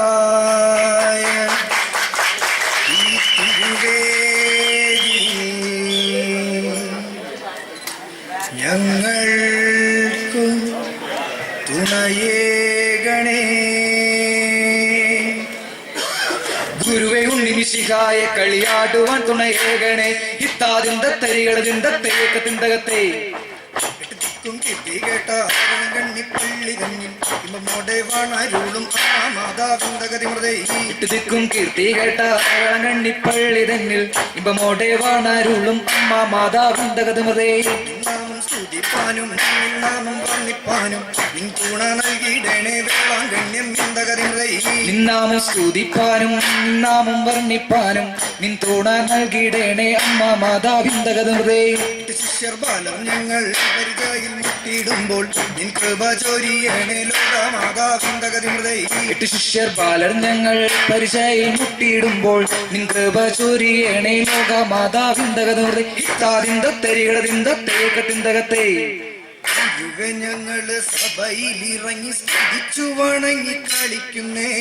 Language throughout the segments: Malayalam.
സർവേശ്വരായ ഈ തിരുവേദി ഞങ്ങൾക്കു തുണയേകണേ. ഗുരുവെ ഉണ്ണിമിശിഹായ കളിയാടുവാൻ തുണയേകണേ. ഇത്താതിന്തത്തരികളതിന്തത്തേക്ക് തിന്തകത്തെ കിട്ടി കേട്ട കണ്ണിപ്പള്ളി കണ്ണിൽ ഇമ്പമോടെ വാണരുളും മാതാവിന്തകതിമൃതേ. ഇട്ടുതിക്കും കീർത്തി കേട്ട കണ്ണിപ്പള്ളി തന്നിൽ ഇമ്പമോടെ വാണരുളും അമ്മ മാതാവിന്തകതിമൃതേ. നിന്നാമം സ്തുതിപ്പാനും നിന്നാമം വർണ്ണിപ്പാനും നിൻ തുണ നൽകിയിടണേ വേളാങ്കണ്യം വിന്തകതിമൃതേ. നിന്നാമം സ്തുതിപ്പാനും നിന്നാമം വർണ്ണിപ്പാനും നിൻ തുണ നൽകിയിടണേ അമ്മ മാതാവിന്തകതിമൃതേ. ശിഷ്യർ ബാലം ഞങ്ങൾ പരിചയിൽ മുട്ടിയിടുമ്പോൾ നിൻ കൃപ ചൊരിയണേ ലോകമാതാവിന്തകതിമൃതേ. എട്ട് ശിഷ്യർ ബാലർ ഞങ്ങൾ പരിചയിൽ മുട്ടിയിടുമ്പോൾ നിൻ കൃപ ചൊരിയണേ ലോകമാതാവിന്തകതിമൃതേ. ഇത്താതിന്തത്തരികളതിന്തത്തേക്കത്തിന്തകത്തെ ഞങ്ങള് സഭയിലിറങ്ങി സ്തുതിച്ചു വണങ്ങി കളിക്കുന്നേ.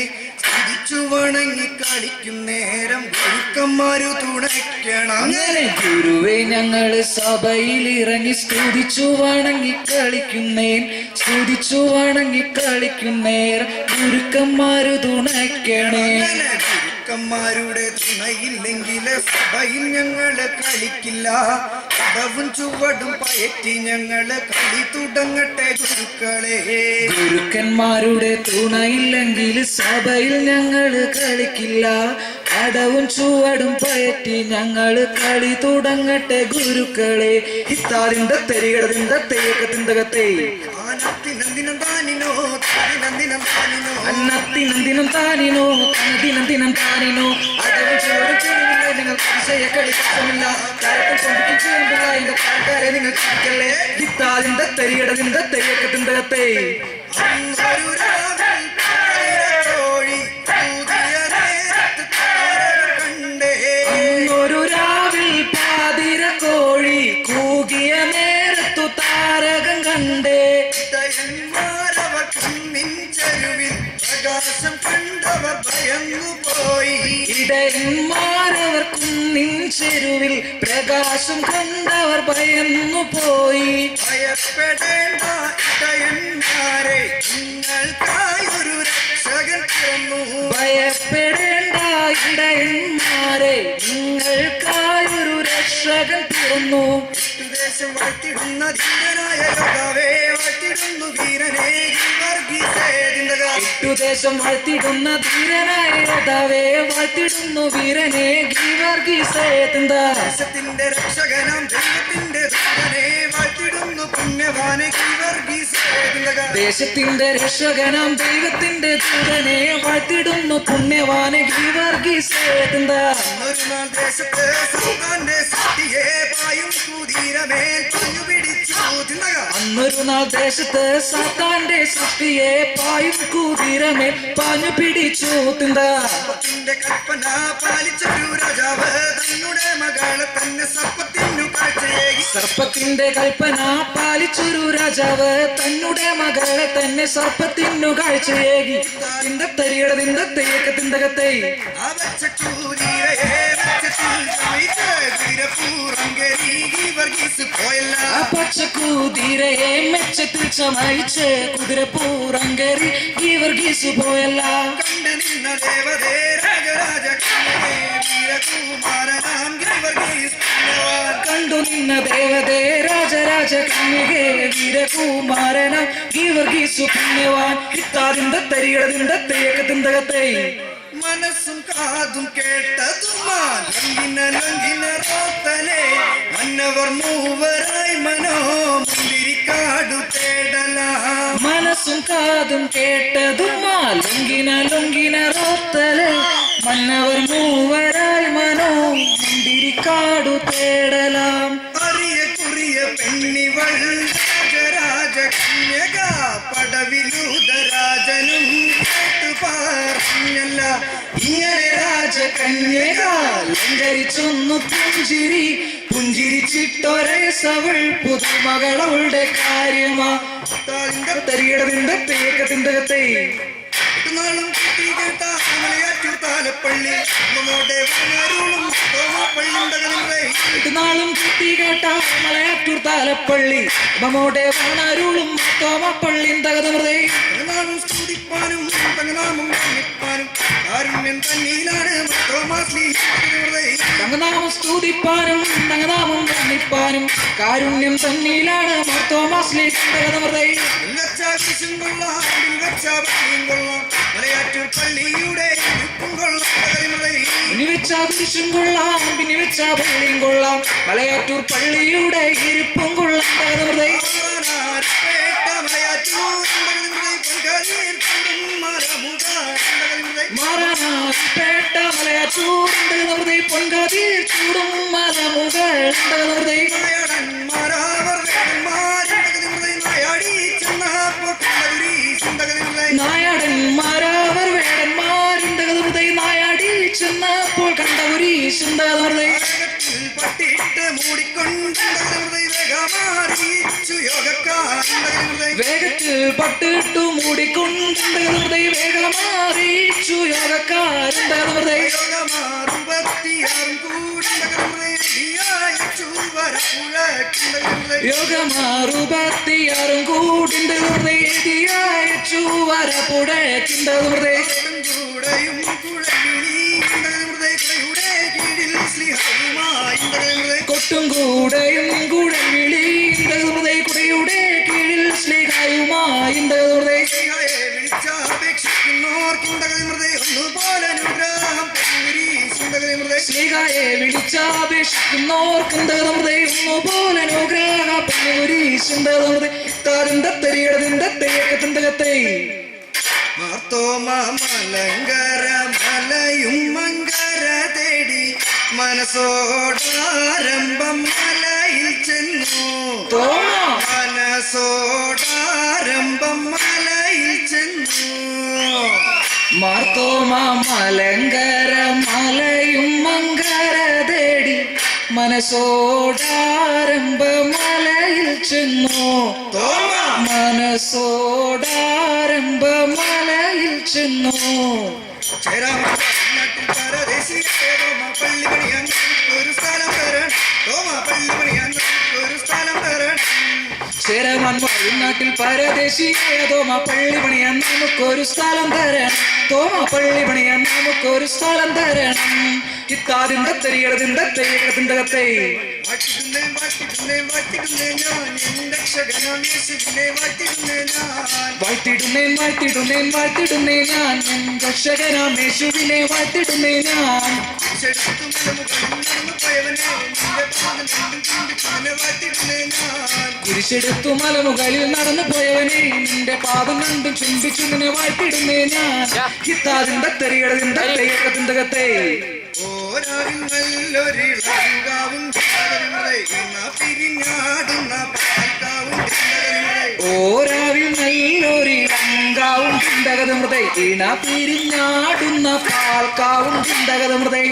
സ്തുതിച്ചു വണങ്ങി കളിക്കുന്നേരം ഗുരുക്കന്മാരു തുണയ്ക്കണം. അങ്ങനെ ഗുരുവെ ഞങ്ങള് സഭയിലിറങ്ങി സ്തുതിച്ചു വണങ്ങി കളിക്കുന്നേ. സ്തുതിച്ചു വണങ്ങി കളിക്കുന്നേരം ഗുരുക്കന്മാരു തുണയ്ക്കണേ. ഗുരുക്കന്മാരുടെ തുണയില്ലെങ്കിൽ സഭയിൽ ഞങ്ങള് കളിക്കില്ല. കടവും ചുവടും പയറ്റി ഞങ്ങള് കളി തുടങ്ങട്ടെ ഗുരുക്കളെ. ഗുരുക്കന്മാരുടെ തുണയില്ലെങ്കിൽ സഭയിൽ ഞങ്ങള് കളിക്കില്ല. കടവും ചുവടും പയറ്റി ഞങ്ങള് കളി തുടങ്ങട്ടെ ഗുരുക്കളെ. ഇത്താതിന്തത്തരികളതിന്തത്തേക്കത്തിന്തകത്തെ അന്നത്തിനന്ദിനം താനിനോ അന്നത്തിനന്ദിനം താനിനോ ദിനം താനിനോ അടവും ചുവടും ചെയ്യുന്നില്ല നിങ്ങൾ അതിശയ കളി കഷ്ടമില്ല. കാലത്തിൽ കൊണ്ടിക്കും ചെയ്യുമ്പോൾ എന്റെ പാൽക്കാരെ നിങ്ങൾ ചിരിക്കല്ലേ. ഇത്താതിന്തത്തരികളതിന്തത്തേക്കത്തിന്തകത്തെ ഒരു രാവിൽ പാതിര കോഴി കൂകിയ നേരത്തു താരകം കണ്ടേ. ഇടയന്മാരവർ കുന്നിൻ ചെരുവിൽ പ്രകാശം കണ്ടവർ ഭയന്നു പോയി. ഇടയന്മാരവർ കുന്നിൻ ചെരുവിൽ പ്രകാശം കണ്ടവർ ഭയന്നു പോയി. ഭയപ്പെടേണ്ട ഇടയന്മാരെ നിങ്ങൾക്കായി ഒരു രക്ഷകൻ പിറന്നു. ഭയപ്പെടേണ്ട ഇടയന്മാരെ നിങ്ങൾക്കായി ഒരു രക്ഷകൻ പിറന്നു. ദേശം വാഴ്ത്തിടുന്ന ധീരനായ യോദ്ധാവേ വാഴ്ത്തിടുന്നു വീരനെ ദേശം വാഴ്ത്തിടുന്ന ധീരനായ യോദ്ധാവേ വാഴ്ത്തിടുന്നു വീരനെ ഗീവർഗീസേതിന്ത. ദേശത്തിന്റെ രക്ഷകനാം ദൈവത്തിന്റെ ദൂതനെ വാഴ്ത്തിടുന്നു പുണ്യവാനെ ഗീവർഗീസേതിന്ത. ദേശത്തിന്റെ രക്ഷകനാം ദൈവത്തിന്റെ ദൂതനെ വാഴ്ത്തിടുന്നു പുണ്യവാനെ ഗീവർഗീസേതിന്ത. ഒരു നാൾ ദേശത്ത് സാത്താന്റെ സൃഷ്ടിയെ പായും കുതിരമേൽ പാഞ്ഞു പിടിച്ചു തിന്നക. അന്നൊരു നാൾ ദേശത്ത് സാത്താന്റെ സൃഷ്ടിയെ പായും കുതിരമേൽ പാഞ്ഞു പിടിച്ചു തിന്ത. സർപ്പത്തിന്റെ കൽപ്പന പാലിച്ചൊരു രാജാവ് തന്നുടെ മകളെ തന്നെ സർപ്പത്തിനു കാഴ്ചയേകി. സർപ്പത്തിന്റെ കൽപ്പന പാലിച്ചൊരു രാജാവ് തന്നുടെ മകളെ തന്നെ സർപ്പത്തിനു കാഴ്ചയേകി. തിന്തത്തരികളതിന്തത്തേക്കത്തിന്തകത്തെ പച്ചക്കുതിരയെ മെച്ചത്തിൽ ചമയിച്ച് കുതിരപ്പൂറങ്കരി ഗീവർഗീസ് പോയല്ല. കണ്ടു നിന്ന ദേവതേ രാജരാജ വീരകുമാരനാം ഗീവർഗീസ്. കണ്ടു നിന്ന ദേവതേ രാജരാജ കന്യകേ വീരകുമാരനാം ഗീവർഗീസ് പുണ്യവാൻ. ഇത്താതിന്തത്തരികളതിന്തത്തേക്കത്തിന്തകത്തെ മനസ്സും കാതും കേട്ടതുമാ ലംഘിന റോത്തലെ മന്നവർ മൂവരായി മനോ മുന്തിരിക്കാടു തേടല. മനസ്സും കാതും കേട്ടതുമാ ലംഘിന റോത്തലെ മന്നവർ മൂവരായി മനോ മുന്തിരിക്കാടു തേടലാം. അറിയ കുറിയ പെണ്ണിവൾ രാജരാജ രാജകന്യക പടവിലൂതരാജനും പറഞ്ഞല്ല ഇങ്ങനെ രാജകന്യക ലങ്കരിച്ചൊന്നു പുഞ്ചിരി പുഞ്ചിരിച്ചിട്ടൊരേസവൾ പുതുമകളവളുടെ കാര്യമാ തരികിടതിന്റെ തേക്കത്തിന്റെ തേ നാളും കുട്ടി കേട്ട മലയാറ്റൂർ താലപ്പള്ളി നമ്മുടെ വനരുളും നാളും കുട്ടി കേട്ട മലയാറ്റൂർ താലപ്പള്ളി നമ്മുടെ വനരുളും തോമപ്പള്ളി തകതമൃതേ നാളും സ്തുതിപ്പാനും തങ്ങനാമം വന്നിപ്പാനും കാരുണ്യം തന്നീലാണ് തങ്ങനാമം സ്തുതിപ്പാനും തങ്ങനാമം വന്നിപ്പാനും കാരുണ്യം തന്നീലാണ് തോമാസ്ലി തകതമൃതേ മലയാറ്റൂർ പള്ളിയുടെ ഇനി വെച്ചാ കുരിശും കൊള്ളാം പിന്നെ വെച്ചാ പള്ളിയും കൊള്ളാം മലയാറ്റൂർ പള്ളിയുടെ ഇരിപ്പും കൊള്ളാം മാറാനാട്ട മലയാറ്റൂർ പൊൻകാതിർ ചൂടും മലമുകൾ നായാടന്മാരാവർ വേടന്മാരുണ്ടകതൃതൈ നായാടി ചെന്നപ്പോൾ കണ്ട ഒരു പട്ടിട്ട് മൂടിക്കൊണ്ട് വേഗത്തിൽ പട്ടിട്ടു മൂടിക്കൊണ്ട് വേഗമാറിച്ചു യോഗക്കാരുണ്ടകതൃതൈ യോഗമാറുപത്തിയാറും കൂടിന്റെ ഹൃദയച്ചു വരപ്പുഴക്കിന്റെ ഹൃദയ കൊട്ടും കൂടെയും കുഴവിളി ഹൃദയ കുടയുടെ കീഴിൽ സ്നേഹയുമായി സ്നേഹയെ വിളിച്ചാപേക്ഷിക്കുന്നോർക്കിന്റെ ഒന്നുപോലെ അനുഗ്രഹത്തെ മലങ്കര മലയും മങ്കര തേടി മനസ്സോടാരംഭം മലയിൽ ചെന്നു മനസ്സോടാരംഭം മലയിൽ ചെന്നു മാർത്തോമ മലങ്കര മലയും മങ്കര തേടി മനസ്സോടാരംഭ മലയിൽ ചെന്നു മനസ്സോടാരംഭ മലയിൽ ചെന്നു പള്ളി പണിയാൻ ഒരു സ്ഥലം തരണം പള്ളി പണിയാൻ ഒരു സ്ഥലം തരണം ചേരമാൻ നാട്ടിൽ പരദേശിയായ തോമ പള്ളി പണിയാൻ നമുക്കൊരു സ്ഥലം തരണം തോമ പള്ളി പണിയാൻ നമുക്കൊരു സ്ഥലം തരണം കിത്താതിന്റെ തെരിയടതിന്റെ തെയ്യകത്തിന്റെ കത്തേ വാഴ്ത്തിടുന്നേ ഞാൻ രക്ഷകനാം യേശുവിനെ വാഴ്ത്തിടുന്നേ ഞാൻ കുരിശെടുത്തു മലമുകളിൽ നടന്നു പോയവനെ നിന്റെ പാദം കണ്ടും ചുംബിച്ചു നിന്നെ വാഴ്ത്തിടുന്നേ ഞാൻ കിത്താതിന്റെ തെരിയടതിന്റെ തെയ്യകത്തിന്റെ കത്തേ ഓരാവിൽ നല്ലൊരിളങ്കാവും പിരിഞ്ഞാടുന്ന പാൽക്കാവും ഓരാവിൽ നല്ലൊരിളങ്കാവും ചിന്തകതമൃതൈ ഇണ പിരിഞ്ഞാടുന്ന പാൽക്കാവും ചിന്തകതമൃതൈ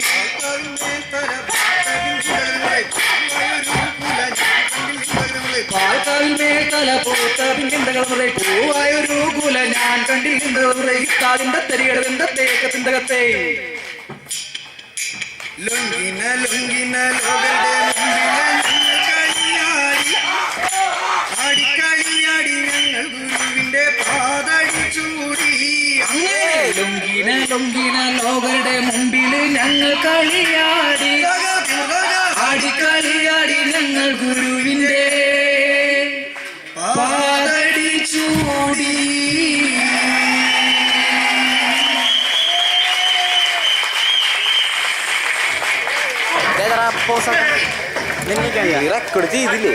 പാൽക്കാവിൽ മേൽത്തല പോത്ത പിന്നിന്തകതമൃതൈ പൂവായൊരു കുല ഞാൻ കണ്ടിരുന്നതമൃതൈ കാതിന്റെ തെരിയടതിന്റെ തേക്കത്തിന്റെ കത്തേ ലൊങ്കിന ലൊങ്കിന ലോകരുടെ ആടിക്കളിയാടി ഞങ്ങൾ ഗുരുവിന്റെ പാതടി ചൂടി ലൊങ്കിന ലൊങ്കിന ലോകരുടെ മുമ്പിൽ ഞങ്ങൾ കളിയാടി ആടിക്കളിയാടി ഞങ്ങൾ ഗുരുവിന്റെ പാതടി ചൂടി റെക്കോർഡ് ചെയ്തില്ലേ?